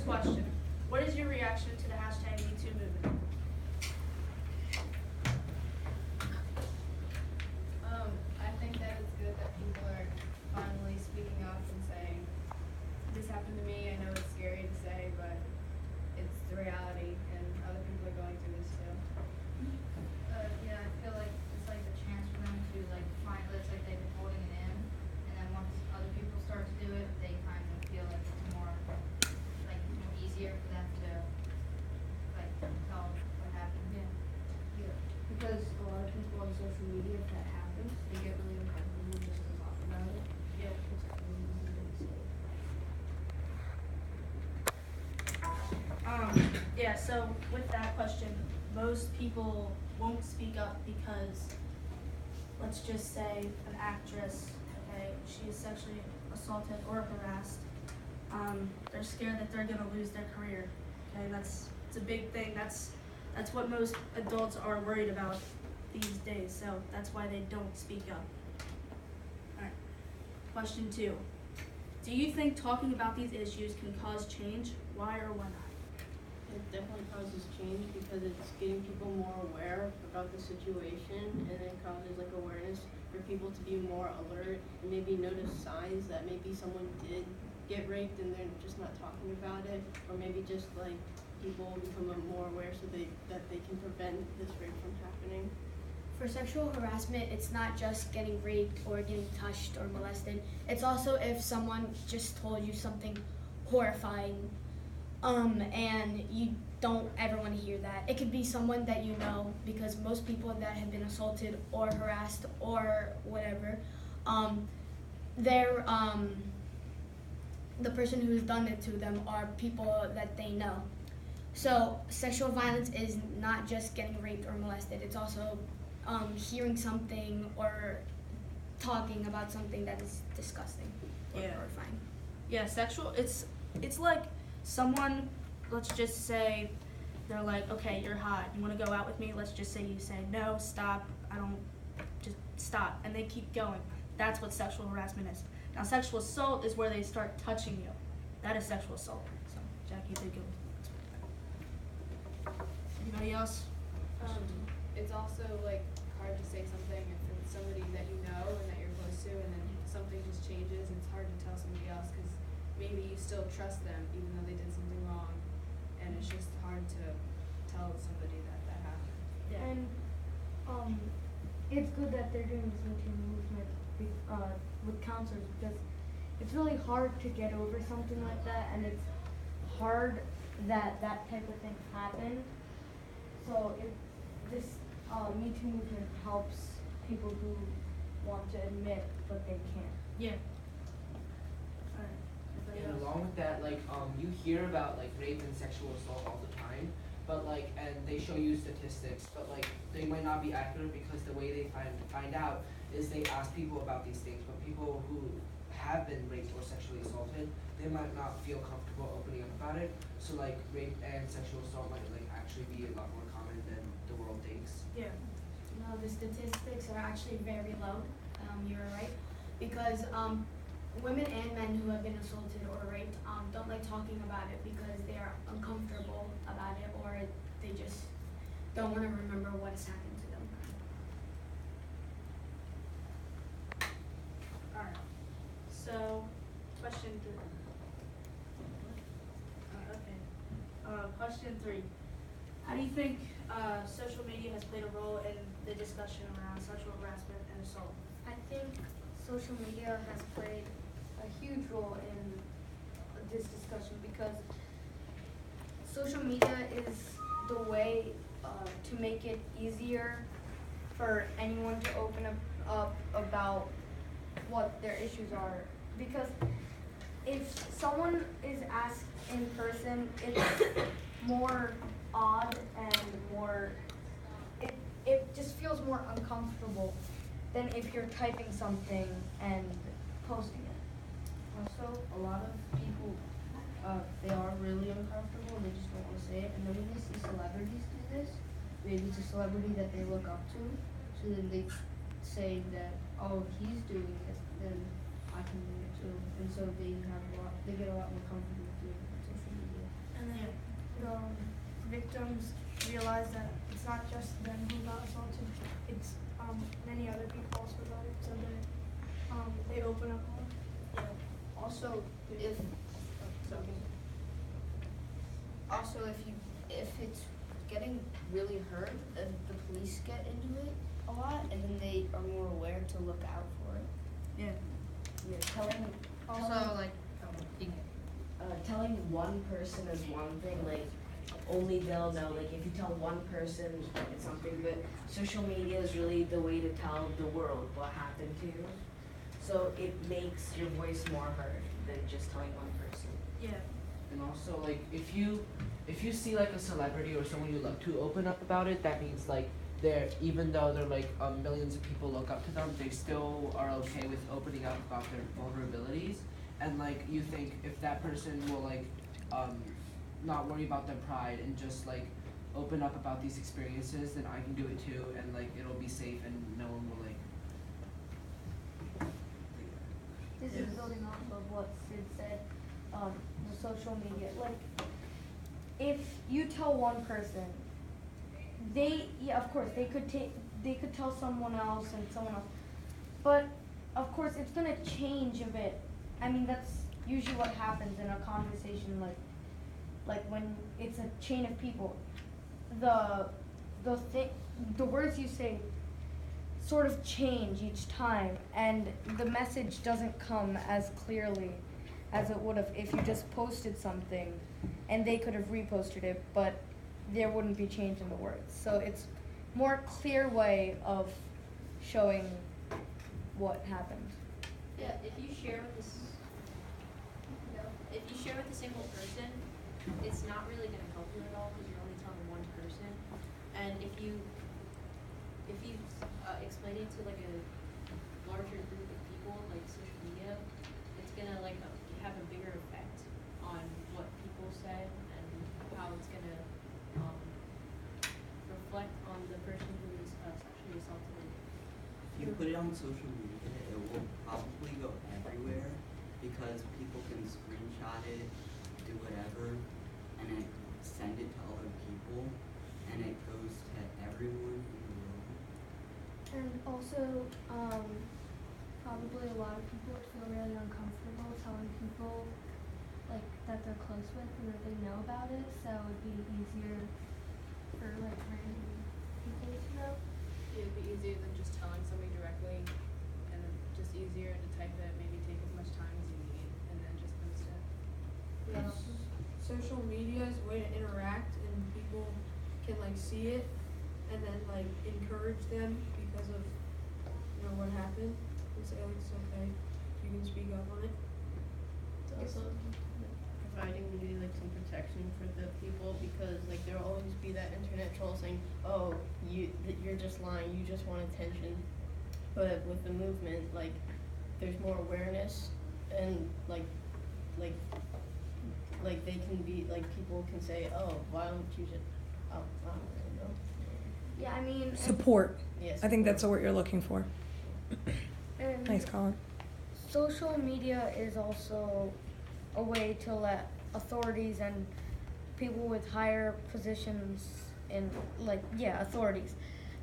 first question. What is your reaction to the hashtag #MeToo movement? I think that it's good that people are finally speaking up and saying, this happened to me, I know it's scary to say, but it's the reality, and other people are going through this too. Yeah, I feel like it's like a chance for them to like find it's like they've been holding it in, and then once other people start to do it, they kind of feel like it's more easier for them to like tell what happened. Yeah, because a lot of people on social media, if that happens, they get really uncomfortable just to talk about it. Yeah. It's kind of easy to say. Yeah, so with that question, most people won't speak up because, let's just say, an actress, okay, she is sexually assaulted or harassed. They're scared that they're gonna lose their career. Okay, it's a big thing. That's what most adults are worried about these days. So that's why they don't speak up. All right. Question 2. Do you think talking about these issues can cause change? Why or why not? It definitely causes change because it's getting people more aware about the situation, and it causes like awareness for people to be more alert and maybe notice signs that maybe someone did get raped and they're just not talking about it, or maybe just like people become more aware so that they can prevent this rape from happening. For sexual harassment, it's not just getting raped or getting touched or molested. It's also if someone just told you something horrifying, and you don't ever want to hear that. It could be someone that you know, because most people that have been assaulted or harassed or whatever, they're the person who's done it to them are people that they know. So sexual violence is not just getting raped or molested. It's also hearing something or talking about something that is disgusting or Yeah. horrifying. Yeah, sexual. It's like someone. Let's just say they're like, okay, you're hot. You want to go out with me? Let's just say you say no, stop. I don't. Just stop, and they keep going. That's what sexual harassment is. Now, sexual assault is where they start touching you. That is sexual assault. So, Jackie, did good. Anybody else? It's also like hard to say something if it's somebody that you know and that you're close to, and then something just changes. It's hard to tell somebody else because maybe you still trust them even though they did something wrong, and it's just hard to tell somebody that happened. Yeah. And it's good that they're doing this MeToo movement with counselors, because it's really hard to get over something like that, and it's hard that that type of thing happened. So this MeToo movement helps people who want to admit but they can't. Yeah. All right. Anybody And else? along with that, like you hear about like rape and sexual assault all the time, but like, and they show you statistics, but like they might not be accurate because the way they find out is they ask people about these things. But people who have been raped or sexually assaulted, they might not feel comfortable opening up about it. So like rape and sexual assault might like actually be a lot more common than the world thinks. Yeah. No, the statistics are actually very low. You're right, because women and men who have been assaulted or raped don't like talking about it because they are uncomfortable about it, or they just don't want to remember what has happened to them. All right. So, question 3. Question 3. How do you think social media has played a role in the discussion around sexual harassment and assault? I think social media has played a huge role in this discussion, because social media is the way to make it easier for anyone to open up about what their issues are. Because if someone is asked in person, it's more odd and more, it just feels more uncomfortable than if you're typing something and posting it. Also, a lot of people, they are really uncomfortable, they just don't want to say it, and then when they see celebrities do this, maybe it's a celebrity that they look up to, so then they say that, oh, he's doing it, then I can do it too, and so they get a lot more comfortable doing it on social media. and then the victims realize that it's not just them who got assaulted, it's many other people also got it, so they open up more. Also, if if it's getting really hurt, then the police get into it a lot, and then they are more aware to look out for it. Yeah, telling telling one person is one thing, like only they'll know. Like if you tell one person it's something, but social media is really the way to tell the world what happened to you. So it makes your voice more heard than just telling one person. Yeah. And also, like, if you see like a celebrity or someone you love to open up about it, that means like even though they're like millions of people look up to them, they still are okay with opening up about their vulnerabilities. And like you think if that person will like not worry about their pride and just like open up about these experiences, then I can do it too, and like it'll be safe and no one will like. This is building off of what Sid said, the social media. Like, if you tell one person, of course, they could tell someone else and someone else, but of course, it's gonna change a bit. I mean, that's usually what happens in a conversation, like when it's a chain of people. The words you say sort of change each time, and the message doesn't come as clearly as it would have if you just posted something and they could have reposted it, but there wouldn't be change in the words. So it's more clear way of showing what happened. Yeah, if you share with a single person, it's not really going to help you at all because you're only telling one person. And if you explain it to like a larger group of people, like social media, it's gonna like have a bigger effect on what people say and how it's gonna reflect on the person who is sexually assaulted. If you put it on social media, it will probably go everywhere because people can screenshot it, do whatever, and then send it to other people, and it goes to everyone in the world. And also, probably a lot of people would feel really uncomfortable telling people like that they're close with and that they know about it, so it would be easier for like random people to know. It would be easier than just telling somebody directly, and then just easier to type it, maybe take as much time as you need, and then just post it. Yeah, social media is a way to interact and people can like see it and then like encourage them because of what happened and say, oh, it's okay, you can speak up on it. It's also providing maybe like some protection for the people because like there will always be that internet troll saying, oh, you're just lying, you just want attention. But with the movement, like there's more awareness and like they can be like people can say, oh, why don't you just I don't really know. Yeah, I mean Support. Yes. I think that's what you're looking for. and Nice, Colin. social media is also a way to let authorities and people with higher positions in authorities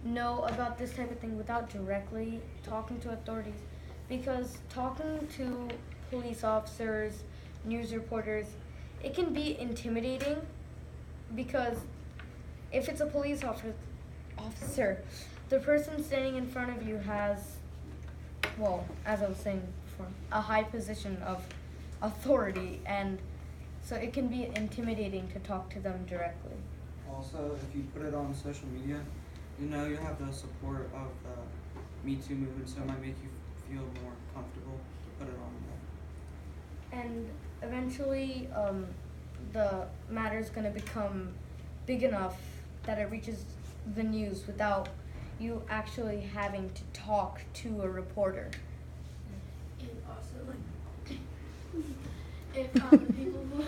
know about this type of thing without directly talking to authorities, because talking to police officers, news reporters, it can be intimidating because if it's a police officer, the person standing in front of you has, well, as I was saying before, a high position of authority, and so it can be intimidating to talk to them directly. Also, if you put it on social media, you'll have the support of the Me Too movement, so it might make you feel more comfortable to put it on there. And eventually, the matter's gonna become big enough that it reaches the news without you actually having to talk to a reporter. And also, like, if people who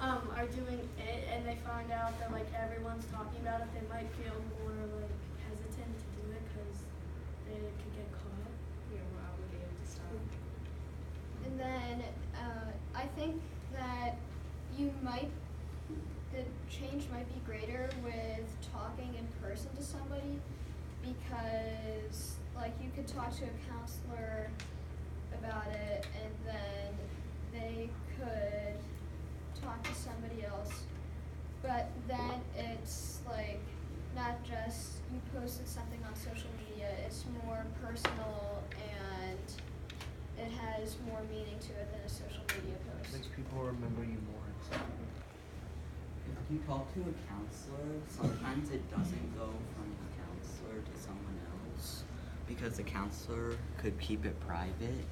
are doing it and they find out that like everyone's talking about it, they might feel more like hesitant to do it because they could get caught. You're more obligated to stop. And then I think that you might the change might be greater with talking in person to somebody, because like you could talk to a counselor about it, and then they could talk to somebody else. But then it's like not just you posted something on social media, it's more personal and it has more meaning to it than a social media post. Makes people remember you more and stuff. If you talk to a counselor, sometimes it doesn't go from the counselor to someone else because the counselor could keep it private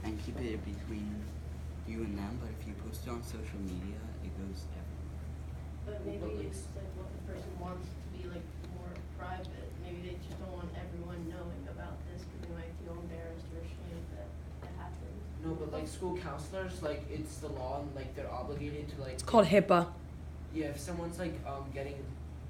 and keep it between you and them, but if you post it on social media, it goes everywhere. But maybe it's like what the person wants to be like more private. Maybe they just don't want everyone knowing about this because they might feel embarrassed or ashamed that it happened. No, but like school counselors, like it's the law and like they're obligated to like. It's called HIPAA. Yeah, if someone's like getting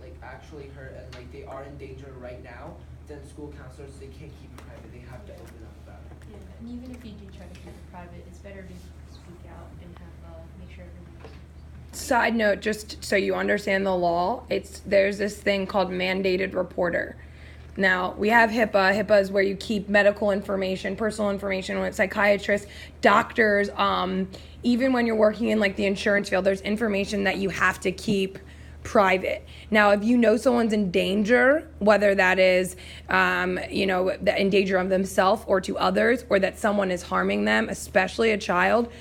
like actually hurt and like they are in danger right now, then school counselors they can't keep it private. They have to open up about it. Yeah, and even if you do try to keep it private, it's better to speak out and have make sure everyone knows. Side note, just so you understand the law, there's this thing called mandated reporter. Now, we have HIPAA. HIPAA is where you keep medical information, personal information with psychiatrists, doctors, even when you're working in like the insurance field, there's information that you have to keep private. Now, if you know someone's in danger, whether that is, in danger of themselves or to others, or that someone is harming them, especially a child,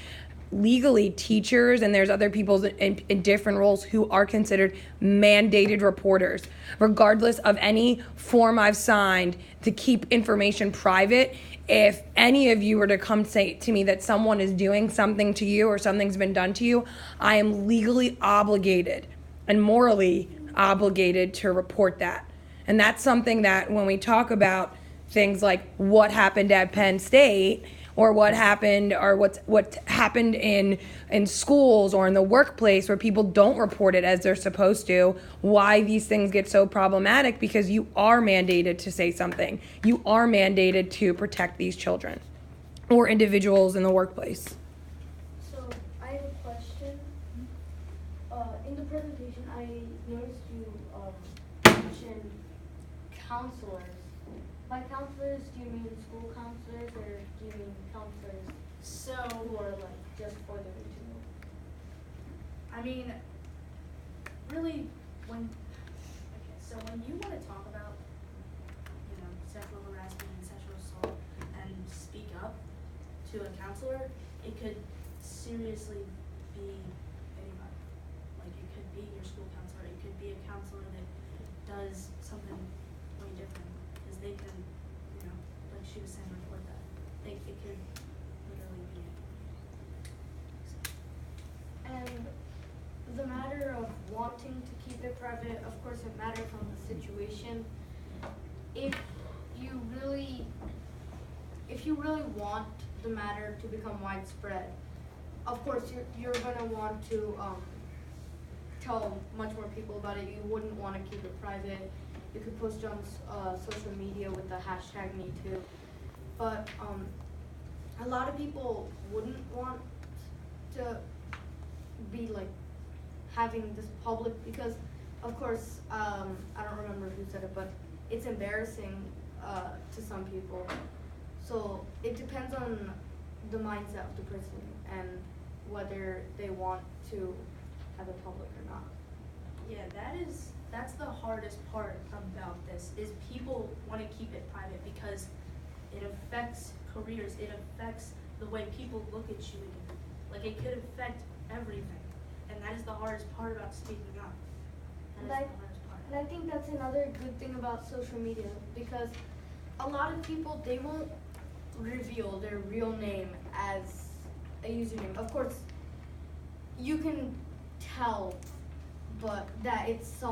legally teachers and there's other people in different roles who are considered mandated reporters. Regardless of any form I've signed to keep information private, if any of you were to come say to me that someone is doing something to you or something's been done to you, I am legally obligated and morally obligated to report that. And that's something that when we talk about things like what happened at Penn State, or what happened in schools or in the workplace where people don't report it as they're supposed to, why these things get so problematic, because you are mandated to say something. You are mandated to protect these children or individuals in the workplace. So I have a question. In the presentation, I noticed you mentioned counselors. By counselors, do you mean school counselors, or do you mean counselors who are like just for the regional? I mean, really, when you want to talk about, sexual harassment and sexual assault and speak up to a counselor, it could seriously be anybody. Like, it could be your school counselor, it could be a counselor that does something way different, because they can, like she was saying, report that. It could literally be. And the matter of wanting to keep it private, of course, it matters on the situation. If you really want the matter to become widespread, of course, you're gonna want to tell much more people about it. You wouldn't want to keep it private. You could post it on social media with the hashtag #MeToo. But a lot of people wouldn't want to be like having this public, because of course, I don't remember who said it, but it's embarrassing to some people. So it depends on the mindset of the person and whether they want to have it public or not. Yeah, that's the hardest part about this, is people want to keep it private because it affects careers, it affects the way people look at you. Like, it could affect everything, and that is the hardest part about speaking up. That is the hardest part. And I think that's another good thing about social media, because a lot of people, they won't reveal their real name as a username. Of course, you can tell, but that it's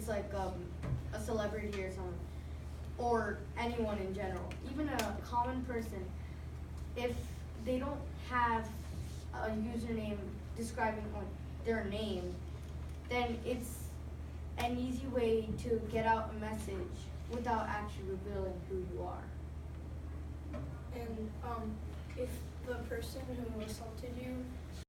like a celebrity or something, or anyone in general, even a common person. If they don't have a username describing their name, then it's an easy way to get out a message without actually revealing who you are. And if the person who assaulted you